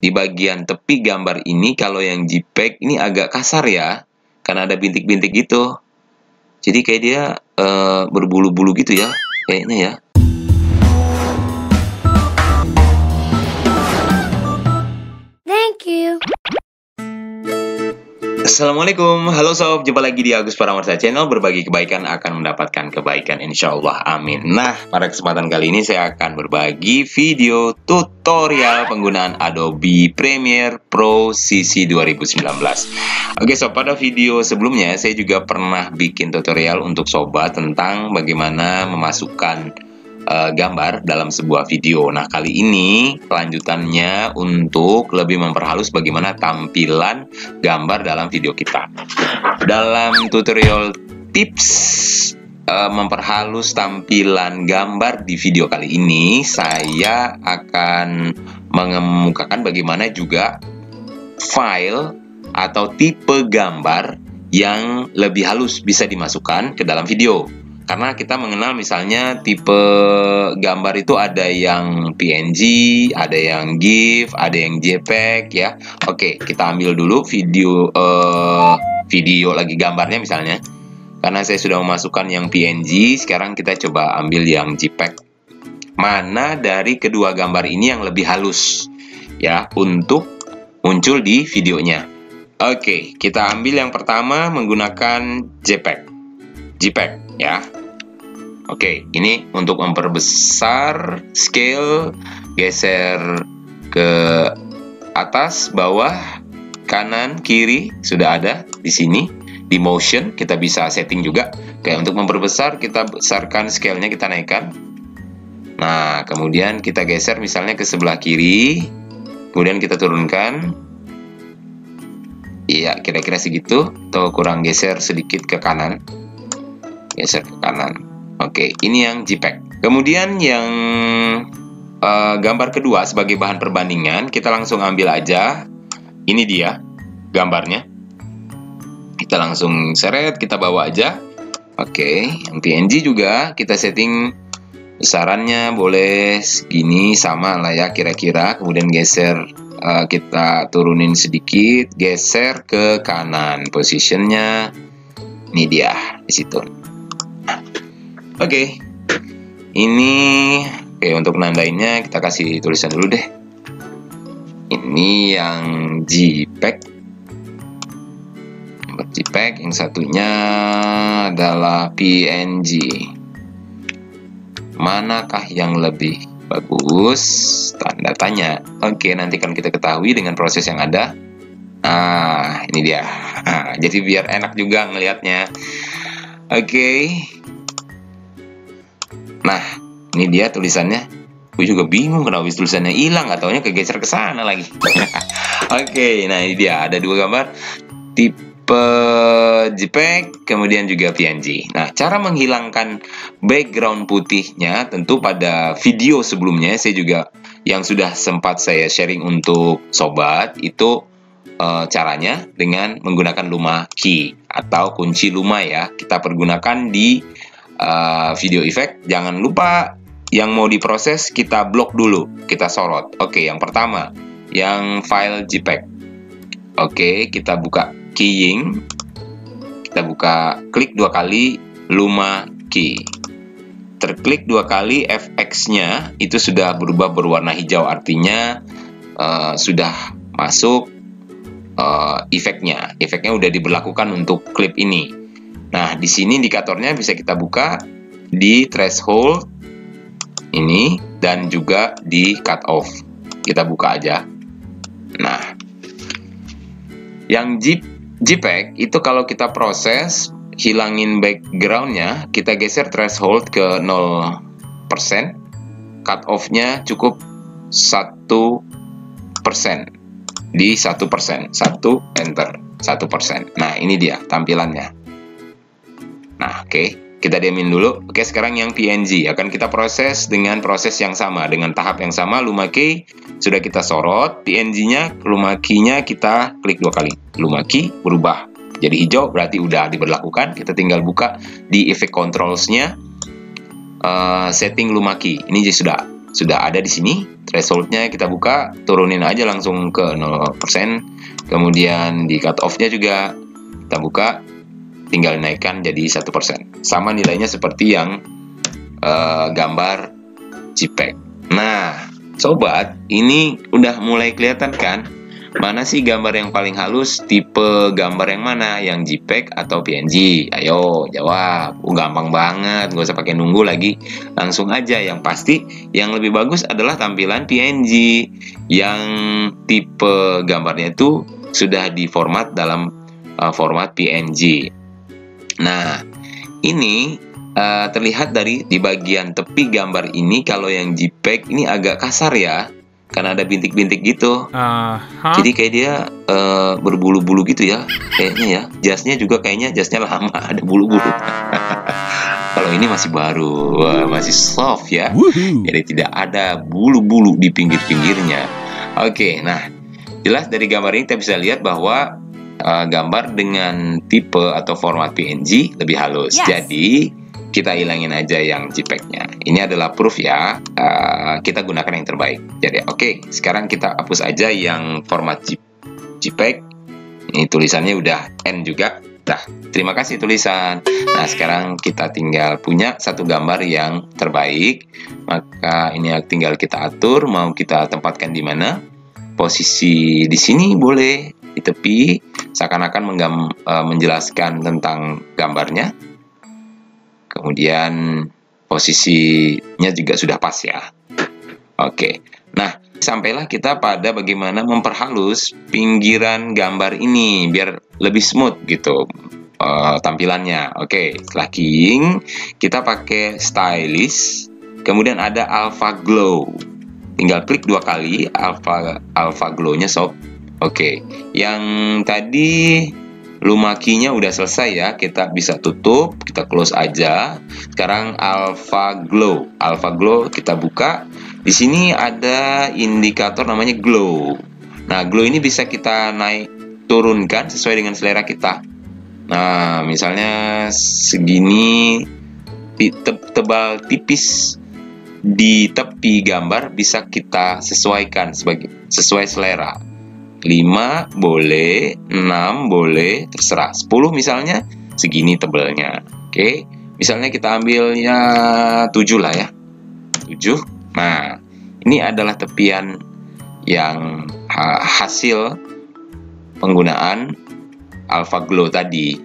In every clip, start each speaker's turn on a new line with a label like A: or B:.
A: di bagian tepi gambar ini kalau yang JPEG ini agak kasar ya, karena ada bintik-bintik gitu. Jadi kayak dia berbulu-bulu gitu ya, kayaknya ya.
B: Thank you.
A: Assalamualaikum, halo sob, jumpa lagi di Agus Paramarsa Channel. Berbagi kebaikan akan mendapatkan kebaikan, insya Allah, amin. Nah, pada kesempatan kali ini saya akan berbagi video tutorial penggunaan Adobe Premiere Pro CC 2019. Oke sob, pada video sebelumnya saya juga pernah bikin tutorial untuk sobat tentang bagaimana memasukkan gambar dalam sebuah video. Nah, kali ini kelanjutannya untuk lebih memperhalus bagaimana tampilan gambar dalam video kita. Dalam tutorial tips memperhalus tampilan gambar di video kali ini, saya akan mengemukakan bagaimana juga file atau tipe gambar yang lebih halus bisa dimasukkan ke dalam video. Karena kita mengenal misalnya tipe gambar itu ada yang PNG, ada yang GIF, ada yang JPEG ya. Oke, kita ambil dulu video lagi gambarnya misalnya. Karena saya sudah memasukkan yang PNG, sekarang kita coba ambil yang JPEG. Mana dari kedua gambar ini yang lebih halus ya untuk muncul di videonya. Oke, kita ambil yang pertama menggunakan JPEG ya. Oke, ini untuk memperbesar scale, geser ke atas, bawah, kanan, kiri sudah ada di sini. Di motion kita bisa setting juga. Oke, untuk memperbesar kita besarkan scale-nya, kita naikkan. Nah, kemudian kita geser misalnya ke sebelah kiri, kemudian kita turunkan. Iya, kira-kira segitu, atau kurang geser sedikit ke kanan. Geser ke kanan. Oke, ini yang JPEG. Kemudian yang gambar kedua sebagai bahan perbandingan, kita langsung ambil aja. Ini dia gambarnya. Kita langsung seret, kita bawa aja. Oke, yang PNG juga kita setting besarannya boleh segini, sama lah ya kira-kira. Kemudian geser, kita turunin sedikit, geser ke kanan. Positionnya, ini dia di situ. Oke, ini untuk nandainnya kita kasih tulisan dulu deh. Ini yang JPEG, yang satunya adalah PNG. Manakah yang lebih bagus? Tanda tanya. Oke, nanti kan kita ketahui dengan proses yang ada. Nah, ini dia. Nah, jadi biar enak juga ngelihatnya. Oke. Nah, ini dia tulisannya. Gue juga bingung kenapa tulisannya hilang, gak taunya kegeser ke sana lagi. Oke, nah ini dia. Ada dua gambar. Tipe JPEG, kemudian juga PNG. Nah, cara menghilangkan background putihnya, tentu pada video sebelumnya, saya juga yang sudah sempat saya sharing untuk sobat, itu caranya dengan menggunakan Luma Key atau kunci Luma ya. Kita pergunakan di video effect. Jangan lupa yang mau diproses kita blok dulu, kita sorot. Oke, yang pertama yang file JPEG. Oke, kita buka keying, kita buka, klik dua kali Luma Key, terklik dua kali, FX-nya itu sudah berubah berwarna hijau, artinya sudah masuk efeknya udah diberlakukan untuk klip ini. Nah, di sini indikatornya bisa kita buka di threshold ini dan juga di cut off. Kita buka aja. Nah, yang JPEG itu kalau kita proses hilangin backgroundnya, kita geser threshold ke 0%, cut off-nya cukup 1%. Di 1%, 1 enter, 1%. Nah, ini dia tampilannya. Nah, oke, kita diamin dulu. Oke, sekarang yang PNG akan kita proses dengan proses yang sama, dengan tahap yang sama. Luma Key sudah kita sorot, PNG-nya, Luma Key-nya kita klik dua kali. Luma Key berubah jadi hijau, berarti udah diberlakukan. Kita tinggal buka di effect controls-nya, setting Luma Key. Ini sudah sudah ada di sini. Thresholdnya kita buka, turunin aja langsung ke 0%. Kemudian di cut off-nya juga kita buka, tinggal naikkan jadi 1%. Sama nilainya seperti yang gambar JPEG. Nah, sobat, ini udah mulai kelihatan kan? Mana sih gambar yang paling halus? Tipe gambar yang mana? Yang JPEG atau PNG? Ayo jawab. Gampang banget, nggak usah pakai nunggu lagi. Langsung aja. Yang pasti yang lebih bagus adalah tampilan PNG. Yang tipe gambarnya itu sudah diformat dalam format PNG. Nah, ini terlihat di bagian tepi gambar ini. Kalau yang JPEG ini agak kasar ya, karena ada bintik-bintik gitu. Jadi kayak dia berbulu-bulu gitu ya, kayaknya ya. Jasnya juga kayaknya jasnya lama, ada bulu-bulu. Kalau ini masih baru, masih soft ya. Jadi tidak ada bulu-bulu di pinggir-pinggirnya. Oke, nah jelas dari gambar ini kita bisa lihat bahwa gambar dengan tipe atau format PNG lebih halus.
B: Yes.
A: Jadi kita hilangin aja yang JPEG-nya. Ini adalah proof ya. Kita gunakan yang terbaik. Jadi oke, sekarang kita hapus aja yang format JPEG. Ini tulisannya udah N juga. Nah, terima kasih tulisan. Nah, sekarang kita tinggal punya satu gambar yang terbaik. Maka ini tinggal kita atur mau kita tempatkan di mana. Posisi di sini boleh, di tepi, seakan-akan menjelaskan tentang gambarnya. Kemudian posisinya juga sudah pas ya. Oke. Nah, sampailah kita pada bagaimana memperhalus pinggiran gambar ini biar lebih smooth gitu tampilannya. Oke, setelah keying kita pakai stylus. Kemudian ada Alpha Glow. Tinggal klik 2 kali Alpha Glow-nya sob. Oke. Yang tadi Luma key-nya udah selesai ya, kita bisa tutup, kita close aja. Sekarang Alpha Glow kita buka. Di sini ada indikator namanya glow. Nah, glow ini bisa kita turunkan sesuai dengan selera kita. Nah, misalnya segini tebal tipis di tepi gambar bisa kita sesuaikan sesuai selera. 5 boleh, 6 boleh, terserah. 10 misalnya, segini tebalnya. Oke, misalnya kita ambilnya 7 lah ya. 7. Nah, ini adalah tepian yang hasil penggunaan Alpha Glow tadi.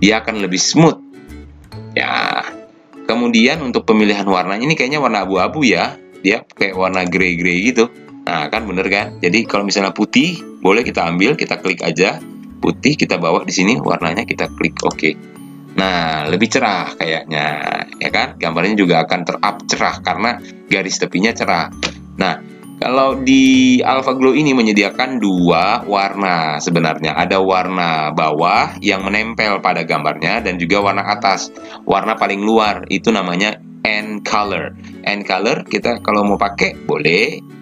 A: Dia akan lebih smooth. Ya. Kemudian untuk pemilihan warnanya ini kayaknya warna abu-abu ya. Dia kayak warna grey-grey gitu. Nah, kan bener kan? Jadi kalau misalnya putih, boleh kita ambil, kita klik aja. Putih kita bawa di sini, warnanya kita klik OK. Nah, lebih cerah kayaknya, ya kan? Gambarnya juga akan terap cerah karena garis tepinya cerah. Nah, kalau di Alpha Glow ini menyediakan 2 warna sebenarnya. Ada warna bawah yang menempel pada gambarnya dan juga warna atas. Warna paling luar itu namanya End Color. End Color kita kalau mau pakai boleh.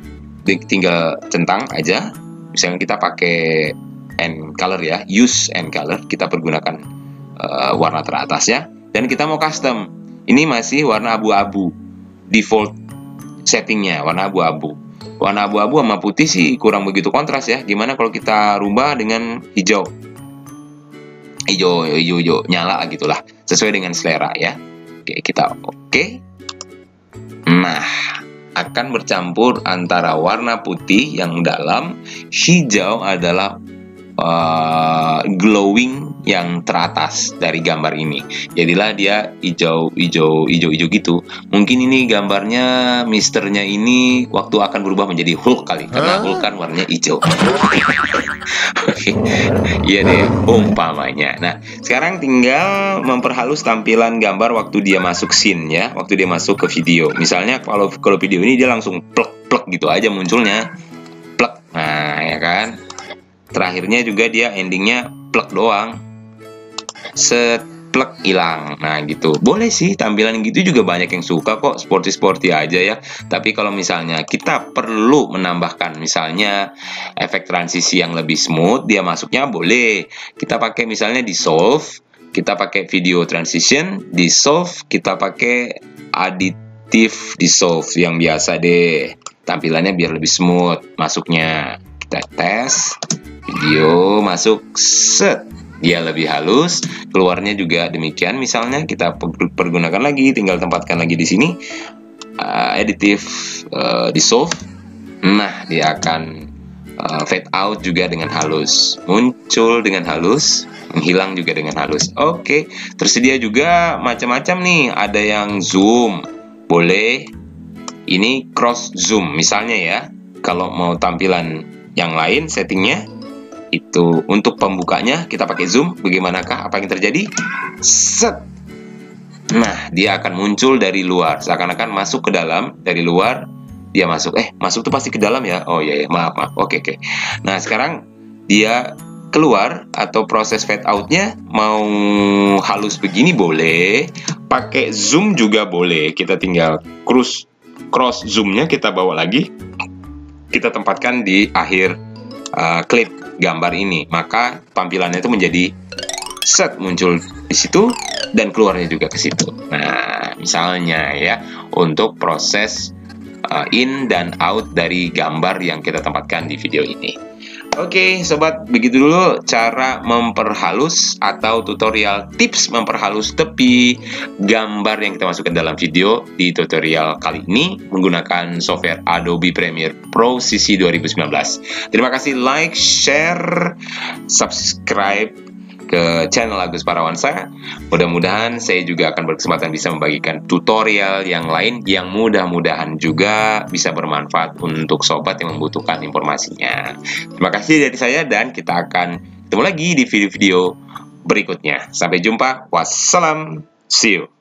A: Tinggal centang aja. Misalnya kita pakai End Color ya, use End Color, kita pergunakan warna teratasnya. Dan kita mau custom, ini masih warna abu-abu, default settingnya warna abu-abu. Warna abu-abu sama putih sih kurang begitu kontras ya. Gimana kalau kita rubah dengan hijau nyala gitulah, sesuai dengan selera ya. Oke, kita oke. Nah, akan bercampur antara warna putih yang dalam, hijau adalah glowing yang teratas dari gambar ini. Jadilah dia hijau gitu. Mungkin ini gambarnya misternya ini waktu akan berubah menjadi Hulk kali, karena Hulk kan warnanya hijau. Oke. Iya deh, umpamanya. Nah, sekarang tinggal memperhalus tampilan gambar waktu dia masuk scene ya, waktu dia masuk ke video. Misalnya kalau video ini dia langsung plek gitu aja munculnya. Plek. Nah, ya kan? Terakhirnya juga dia endingnya plek doang. Plek hilang. Nah gitu. Boleh sih tampilan gitu juga banyak yang suka kok, sporty aja ya. Tapi kalau misalnya kita perlu menambahkan misalnya efek transisi yang lebih smooth, dia masuknya boleh. Kita pakai misalnya dissolve, kita pakai video transition, dissolve, kita pakai additive dissolve yang biasa deh. Tampilannya biar lebih smooth masuknya. Kita tes. Video masuk. Set. Dia lebih halus. Keluarnya juga demikian. Misalnya kita pergunakan lagi. Tinggal tempatkan lagi di sini. Additive dissolve. Nah, dia akan fade out juga dengan halus, muncul dengan halus, menghilang juga dengan halus. Oke, tersedia juga macam-macam nih. Ada yang zoom, boleh. Ini cross zoom misalnya ya. Kalau mau tampilan yang lain settingnya itu untuk pembukanya kita pakai zoom. Bagaimanakah? Apa yang terjadi? Set. Nah, dia akan muncul dari luar, seakan-akan masuk ke dalam dari luar. Dia masuk, masuk tuh pasti ke dalam ya. Oh iya, maaf. Oke. Nah, sekarang dia keluar atau proses fade outnya mau halus begini boleh, pakai zoom juga boleh. Kita tinggal cross zoomnya kita bawa lagi, kita tempatkan di akhir klip gambar ini. Maka tampilannya itu menjadi set, muncul di situ dan keluarnya juga ke situ. Nah, misalnya ya untuk proses in dan out dari gambar yang kita tempatkan di video ini. Oke, sobat, begitu dulu cara memperhalus atau tutorial tips memperhalus tepi gambar yang kita masukkan dalam video di tutorial kali ini menggunakan software Adobe Premiere Pro CC 2019. Terima kasih, like, share, subscribe ke channel Agus Parawansa. Mudah-mudahan saya juga akan berkesempatan bisa membagikan tutorial yang lain yang mudah-mudahan juga bisa bermanfaat untuk sobat yang membutuhkan informasinya. Terima kasih dari saya dan kita akan ketemu lagi di video-video berikutnya. Sampai jumpa. Wassalam. See you.